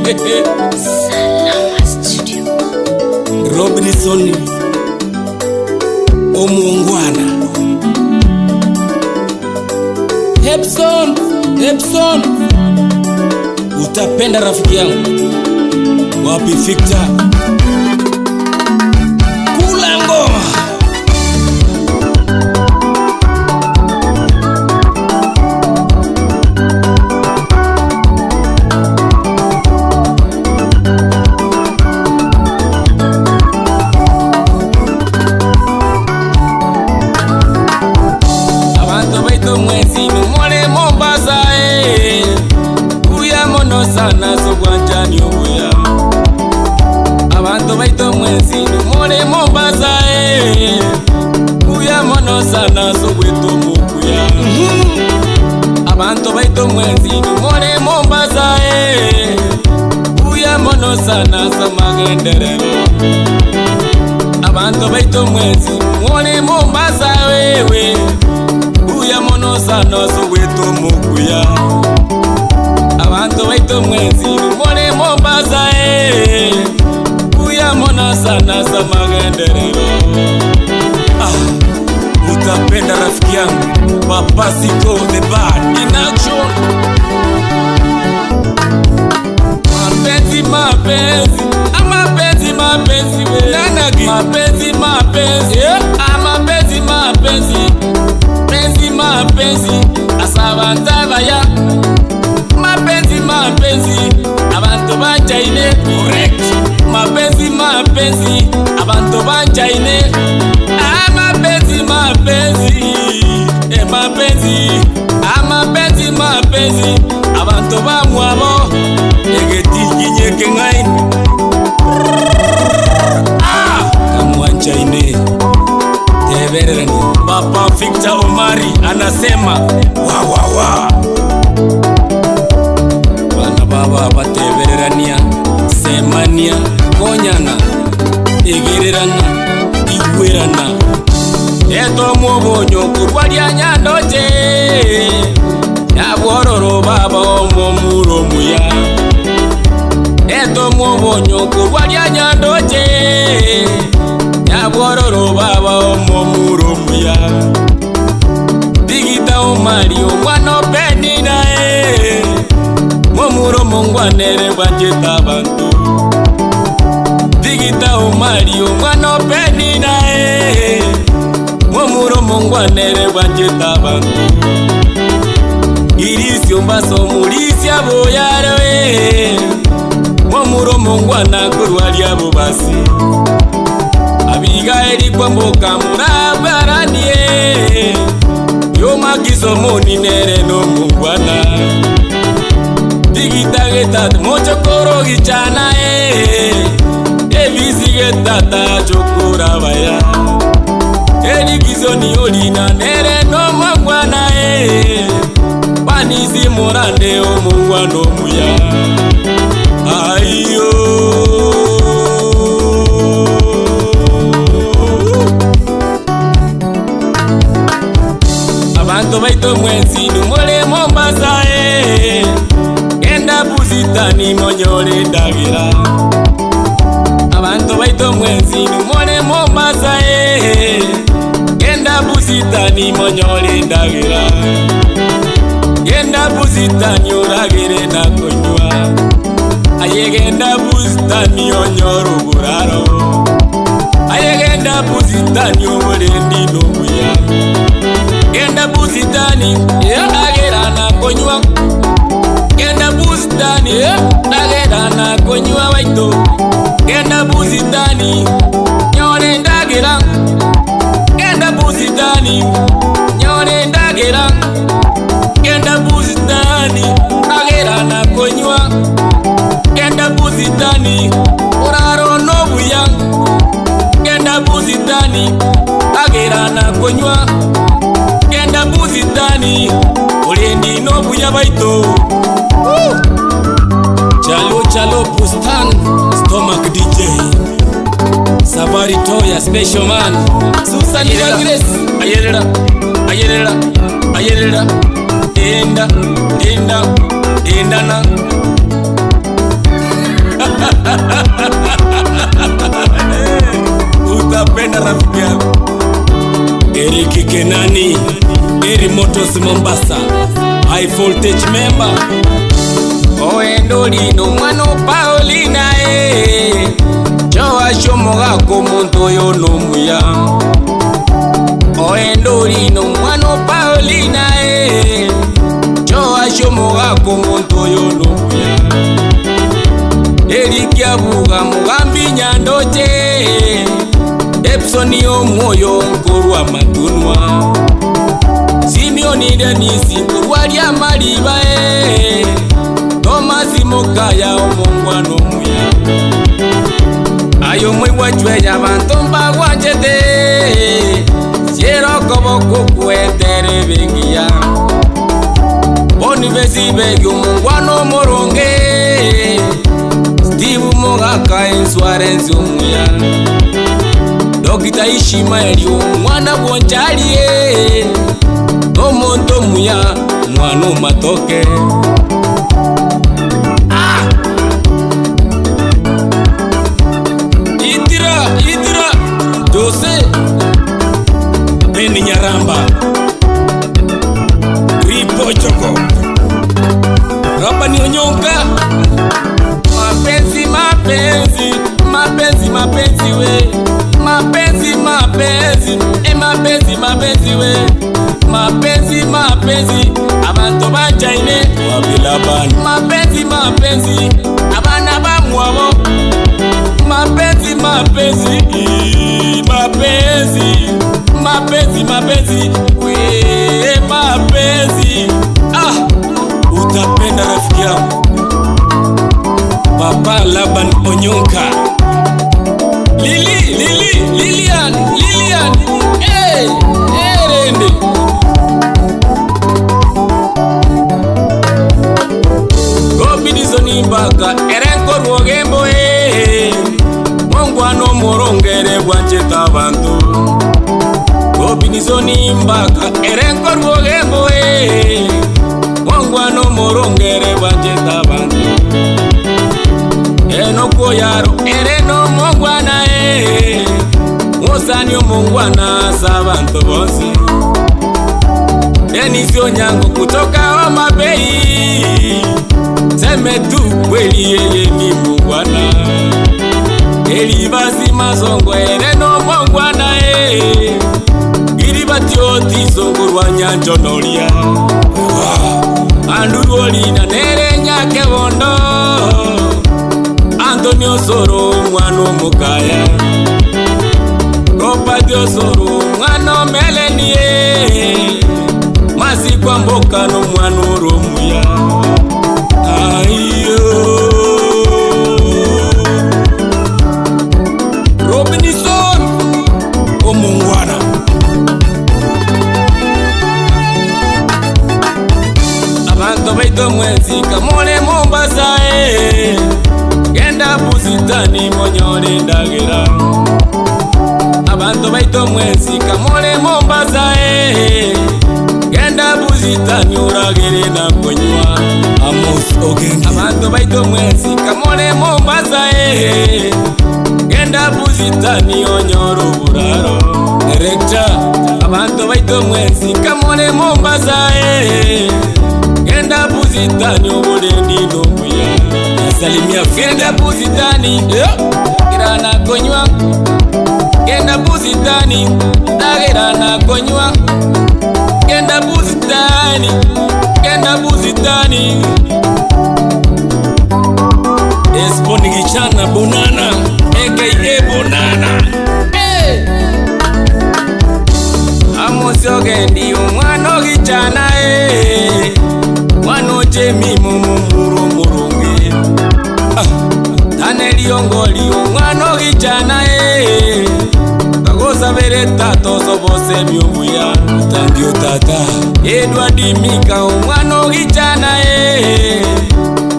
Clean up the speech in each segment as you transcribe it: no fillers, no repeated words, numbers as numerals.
Salama Studio. Robinson Omuungwana. Hepson, utapenda rafiki yangu. Wapi Victor? Kula ngoma. Abantu baito mwezi numole Mombasa uya mono sana sogwanjani uya. Abantu baito mwezi numole Mombasa uya mono sana sogweto mukuya. Abantu baito mwezi numole Mombasa uya mono sana samagenderero. Abantu baito mwezi numole Mombasa wewe uya mono sana sogweto mukuya. Abantu baito mwezi numole Mombasa uya mono sana samagenderero. Utapenda rafiki yangu Papasiko the bad in action. Mapenzi mapenzi mapenzi mapenzi we nanagi mapenzi mapenzi mapenzi mapenzi penzi mapenzi asabantaba ya mapenzi mapenzi abantu banjaine correct mapenzi mapenzi abantu banjaine mapenzi mapenzi mapenzi mapenzi mapenzi abantu bamwabo egetikinye kengaini kamwanjaine tebererani. Papa Victor Omari anasema wa bana baba batebererania semania konyana egererana igwerana eto mwobonyo kurwalia nyandoje yabwororo baba omomuro muya. Eto mwobonyo kurwalia nyandoje yabwororo baba omomuro muya. Digita Omari omwana penina momuro mongwanere banjeta bantu. Digita Omari omwana penina momuro mongwanere banjeta bantu. Irisio mbaso mulisia boyare momuro mongwana kurwalia bobasi. Abigaili kwa mboka murabaranie yoma kisomoni nere no mungwana. Digita getat mochokoro gichana ebisi getata chokora baya. Eri kizoni olina nere no mungwana panisi morande o mungwano muya. Ayo abantu baito mwezi numole Mombasa enda buzitani monyole dagira. Abantu baito mwezi numole Mombasa enda buzitani monyole dagira. Enda buzitani uragire na konywa ayegenda buzitani onyoro buraro. Ayegenda buzitani omulendi nobuya. Genda buzitani agera na konywa. Genda buzitani agera na konywa waito. Genda buzitani nyore ndagera. Genda buzitani nyore ndagera. Genda buzitani agera na konywa. Genda buzitani uraro nobuya. Genda buzitani agera na konywa. Genda buzitani ulendi nobuya baito. Chalo Bustan Stomach DJ Safari Toya Special Man Susan Grace ayerera enda na Motors Mombasa, high voltage member. Oendolino mwano Paulina Joa shomoga komuntu yo nomuya. Oendolino mwano Paulina Joa shomoga komuntu yo nomuya. Erikia buga mugambi nyandoje Epsoni omwoyo nkorwa matunwa. Simeoni Denisi nkorwa lya maliba Tomasi Mokaya omongwa nomuya. Ayo mwewa chweya abantu mbagwanjete Siero koboko kuetere bengia. Boni besi begi omongwa no moronge Steve Mogaka Insurance umuya. Dokita Ishimaeli omwana bwonjalie Omonto muya mwana matoke. Idira Jose Beni Nyaramba Ripo Choko Rabani Onyonka. Mapenzi mapenzi mapenzi mapenzi we. Mapenzi mapenzi mapenzi mapenzi we. Mapenzi mapenzi abantu bajaine wabilabani. Mapenzi mapenzi abana bamwabo. Mapenzi mapenzi mapenzi mapenzi mapenzi we mapenzi. Utapenda rafiki yangu Papa Laban Onyonka. Lilian Rende Gobidizoni mbaka erenko rwogembo Mongwano morongere bwancheta abantu. Gobidizoni mbaka erenko rwogembo Mongwano morongere bwancheta abantu. Enoko yaro ereno mongwana Musani omongwana sabantu bonsi. Denisi Onyango kutoka Homa Bay. Seme tu kweli yeye ni mongwana. Elibasi mazongo ereno mongwana Iribati oti zongurwa nyanjo nolia. Andurolina nere nyake bondo. Antonio Soro mwano Mokaya. Ropa Dio Soro mwano Melenie. Masi kwa mboka no mwano Romuya. Ayo Robinson omongwana. Abantu baito mwenzi kamole Mombasa Genda Busitani monyore ndagera. Abantu baito mwenzi kamole Mombasa Genda Busitani uragere na konywa. Amos Ogenda. Abantu baito mwenzi kamole Mombasa Genda Busitani onyoro buraro. Director. Abantu baito mwenzi kamole Mombasa Genda Busitani uburendi nomuya. Salimia Genda Busitani Girana konywa. Genda Busitani Dagirana konywa. Genda Busitani Genda Busitani. Esponi Gichana Bonana aka Bonana. Amos Ogendi omwana Gichana Mwano Jemi mumuru murungi. Taneli Ongoli omwana Gichana Kagosa bere tato sobose byubuya. Tandio tata Edward Mika omwana Gichana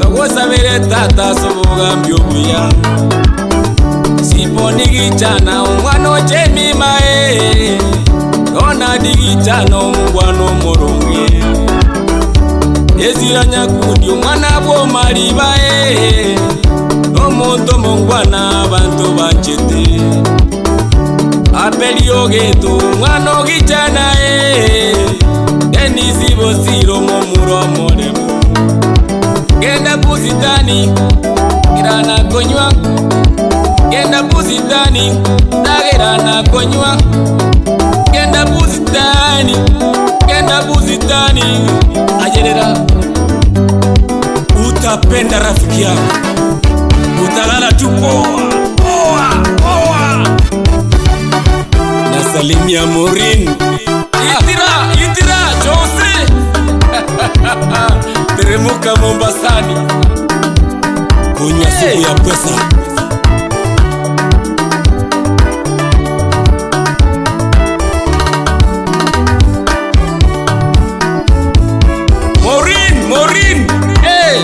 Kagosa bere tata soboga byubuya. Siponi Gichana omwana Jemi mae. Ona Gichana omwana murungi. Eziranya kudi omwana bwo maliba Omuntu mongwana abantu banchete. Apeli ogeto omwana Gichana bosiro momuromoremo. Genda buzitani girana konywa, genda buzitani dagirana konywa, genda buzitani ajerera. Utapenda rafiki yako, utalala tu poa. Nasalimia Maureen Itira Jose teremuka Mombasani kunywa supu ya pesa. Maureen, hey,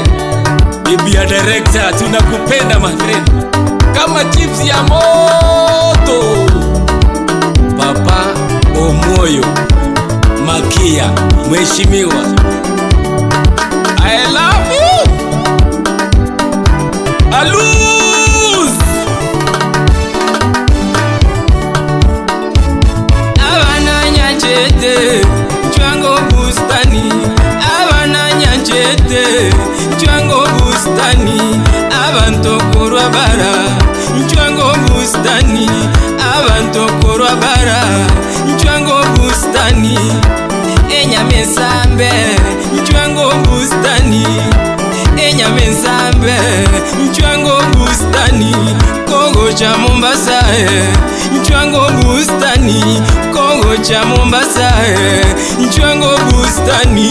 bibi ya director, tunakupenda my friend, kama chips ya moto. Papa Omoyo Makia, mheshimiwa, I love you. Aluz abana nyanjete chwango bustani, abana nyanjete chwango bustani, abantokorwa bara chwango bustani, abantokorwa bara chwango bustani, enyamesambe chwango bustani, enyamesambe chwango bustani, Kongo cha Mombasa chwango bustani, Kongo cha Mombasa chwango bustani.